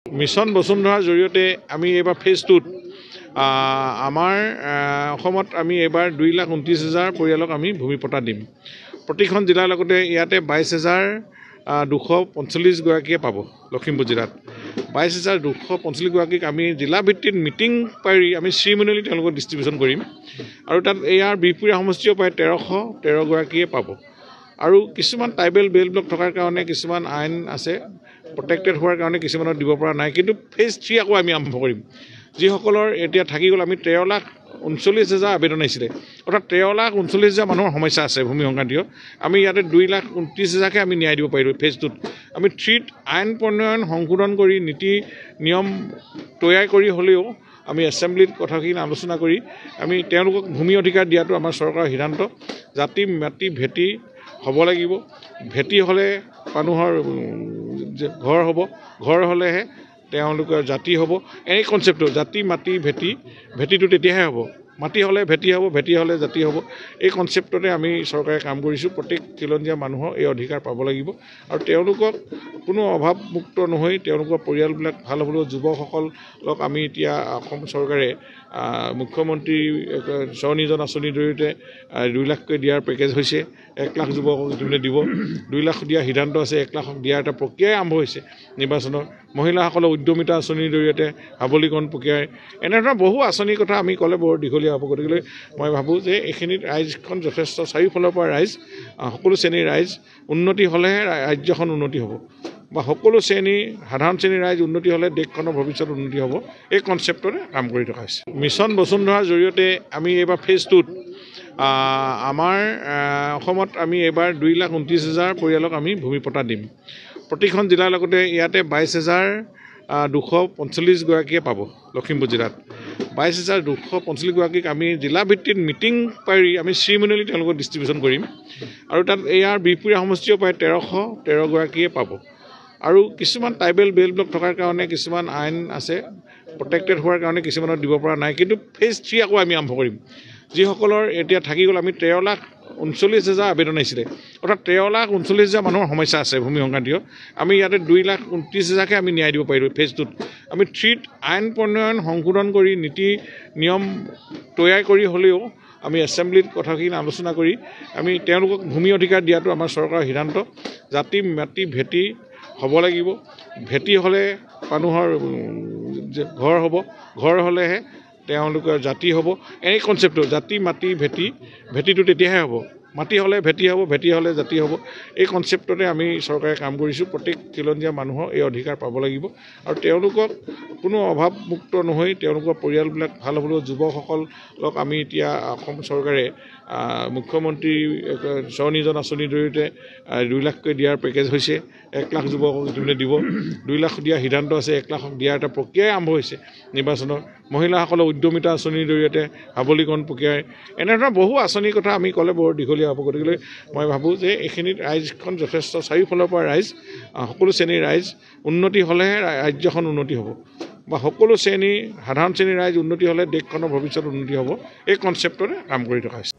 Mission বসুন্ধৰাৰ জৰিয়তে আমি এইবাৰ ফেজ 2ত আমাৰ অসমত আমি এইবাৰ 2,29,000 পৰিয়ালক আমি ভূমিপটা দিম। প্ৰতিখন জিলাৰ লগতে ইয়াতে 22,245 গৰাকীয়ে পাব। লখিমপুৰ জিলাত 22,245 গৰাকীক আমি জিলা ভিত্তিত মিটিং পাৰি আমি শ্ৰীমুনলি তেওঁলোকক ডিষ্ট্ৰিবিউশ্যন কৰিম আৰু তাত ইয়াৰ বিহপুৰীয়া সমষ্টিও প্ৰায় 1,313 গৰাকীয়ে পাব। আৰু কিছুমান ট্ৰাইবেল বেল্ট ব্লক থকাৰ কাৰণে কিছুমান আইন আছে প্ৰটেক্টেড হোৱাৰ কাৰণে কিছুমানৰ দিব পৰা নাই, কিন্তু ফেজ 3 আকৌ আমি আৰম্ভ কৰিম। যিসকলৰ এতিয়া থাকি গ'ল আমি 13,39,000 আবেদন আহিছিলে, অৰ্থাৎ 13,39,000 মানুহৰ সমস্যা আছে ভূমি সংক্ৰান্তীয়। আমি ইয়াতে 2,29,000কে আমি ন্যায় দিব পাৰিলোঁ ফেজ 2ত। আমি 3ত আইন প্ৰণয়ন সংশোধন কৰি নীতি নিয়ম তৈয়াৰ কৰি হ'লেও আমি এছেম্বলিত কথাখিনি আলোচনা কৰি আমি তেওঁলোকক ভূমি অধিকাৰ দিয়াটো আমাৰ চৰকাৰৰ সিদ্ধান্ত। জাতি মাটি ভেটি হ'ব লাগিব, ভেটি হ'লে মানুহৰ ঘৰ হ'ব, ঘৰ হ'লেহে তেওঁলোকৰ জাতি হ'ব। এই কনচেপ্টটো জাতি মাটি ভেটিটো তেতিয়াহে হ'ব, মাটি হ'লে ভেটি হ'ব, ভেটি হ'লে জাতি হ'ব। এই কনচেপ্টতে আমি চৰকাৰে কাম কৰিছোঁ। প্ৰত্যেক খিলঞ্জীয়া মানুহৰ এই অধিকাৰ পাব লাগিব আৰু তেওঁলোকক কোনো অভাৱমুক্ত নহৈ তেওঁলোকৰ পৰিয়ালবিলাক ভাল হ'বলৈ যুৱকসকলক আমি এতিয়া অসম চৰকাৰে মুখ্যমন্ত্ৰী স্বনিয়োজন আঁচনিৰ জৰিয়তে 2 লাখকৈ দিয়াৰ পেকেজ হৈছে। 1 লাখ যুৱকক ইতিমধ্যে দিব, 2 লাখ দিয়াৰ সিদ্ধান্ত আছে, 1 লাখক দিয়াৰ এটা প্ৰক্ৰিয়াই আৰম্ভ হৈছে নিৰ্বাচনৰ। মহিলাসকলৰ উদ্যমিতা আঁচনিৰ জৰিয়তে সবলীকৰণ প্ৰক্ৰিয়াই এনেধৰণৰ বহু আঁচনিৰ কথা আমি ক'লে বৰ দীঘলীয়া হ'ব। গতিকে মই ভাবোঁ যে এইখিনিত ৰাইজখন যথেষ্ট চাৰিওফালৰ পৰা ৰাইজ সকলো শ্ৰেণীৰ ৰাইজ উন্নতি হ'লেহে ৰাজ্যখন উন্নতি হ'ব, বা সকলো শ্ৰেণীৰ সাধাৰণ শ্ৰেণীৰ ৰাইজ উন্নতি হ'লে দেশখনৰ ভৱিষ্যত উন্নতি হ'ব। এই কনচেপ্টৰে কাম কৰি থকা হৈছে। মিছন বসুন্ধৰাৰ জৰিয়তে আমি এইবাৰ ফেজ 2ত আমাৰ অসমত আমি এইবাৰ 2,29,000 পৰিয়ালক আমি ভূমিপটা দিম। প্ৰতিখন জিলাৰ লগতে ইয়াতে 22,245 গৰাকীয়ে পাব। লখিমপুৰ জিলাত 22,245 গৰাকীক আমি জিলা ভিত্তিত মিটিং পাৰি আমি শ্ৰীমুনলি তেওঁলোকক ডিষ্ট্ৰিবিউশ্যন কৰিম আৰু তাত ইয়াৰ বিহপুৰীয়া সমষ্টিও প্ৰায় 1,313 গৰাকীয়ে পাব। আৰু কিছুমান ট্ৰাইবেল বেল্ট ব্লক থকাৰ কাৰণে কিছুমান আইন আছে প্ৰটেক্টেড হোৱাৰ কাৰণে কিছুমানৰ দিব পৰা নাই, কিন্তু ফেজ 3 আকৌ আমি আৰম্ভ কৰিম। যিসকলৰ এতিয়া থাকি গ'ল আমি 13,39,000 আবেদন আহিছিলে, অৰ্থাৎ 13,39,000 মানুহৰ সমস্যা আছে ভূমি সংক্ৰান্তীয়। আমি ইয়াতে 2,29,000কে আমি ন্যায় দিব পাৰিলোঁ ফেজ 2ত। আমি 3ত আইন প্ৰণয়ন সংশোধন কৰি নীতি নিয়ম তৈয়াৰ কৰি হ'লেও আমি এছেম্বলিত কথাখিনি আলোচনা কৰি আমি তেওঁলোকক ভূমি অধিকাৰ দিয়াটো আমাৰ চৰকাৰৰ সিদ্ধান্ত। জাতি মাটি ভেটি হ'ব লাগিব, ভেটি হ'লে মানুহৰ ঘৰ হ'ব, ঘৰ হ'লেহে তেওঁলোকৰ জাতি হ'ব। এই কনচেপ্টটো জাতি মাটি ভেটিটো তেতিয়াহে হ'ব, মাটি হ'লে ভেটি হ'ব, ভেটি হ'লে জাতি হ'ব। এই কনচেপ্টতে আমি চৰকাৰে কাম কৰিছোঁ। প্ৰত্যেক খিলঞ্জীয়া মানুহৰ এই অধিকাৰ পাব লাগিব আৰু তেওঁলোকক কোনো অভাৱমুক্ত নহৈ তেওঁলোকৰ পৰিয়ালবিলাক ভাল হ'বলৈ যুৱকসকলক আমি এতিয়া অসম চৰকাৰে মুখ্যমন্ত্ৰী স্বনিয়োজন আঁচনিৰ জৰিয়তে 2 লাখকৈ দিয়াৰ পেকেজ হৈছে। 1 লাখ যুৱকক ইতিমধ্যে দিব, 2 লাখ দিয়াৰ সিদ্ধান্ত আছে, 1 লাখক দিয়াৰ এটা প্ৰক্ৰিয়াই আৰম্ভ হৈছে নিৰ্বাচনৰ। মহিলাসকলৰ উদ্যমিতা আঁচনিৰ জৰিয়তে সবলীকৰণ প্ৰক্ৰিয়াই এনেধৰণৰ বহু আঁচনিৰ কথা আমি ক'লে বৰ দীঘলীয়া হ'ব। গতিকে মই ভাবোঁ যে এইখিনিত ৰাইজখন যথেষ্ট চাৰিওফালৰ পৰা ৰাইজ সকলো শ্ৰেণীৰ ৰাইজ উন্নতি হ'লেহে ৰাজ্যখন উন্নতি হ'ব, বা সকলো শ্ৰেণীৰ সাধাৰণ শ্ৰেণীৰ ৰাইজ উন্নতি হ'লে দেশখনৰ ভৱিষ্যত উন্নতি হ'ব। এই কনচেপ্টৰে কাম কৰি থকা হৈছে।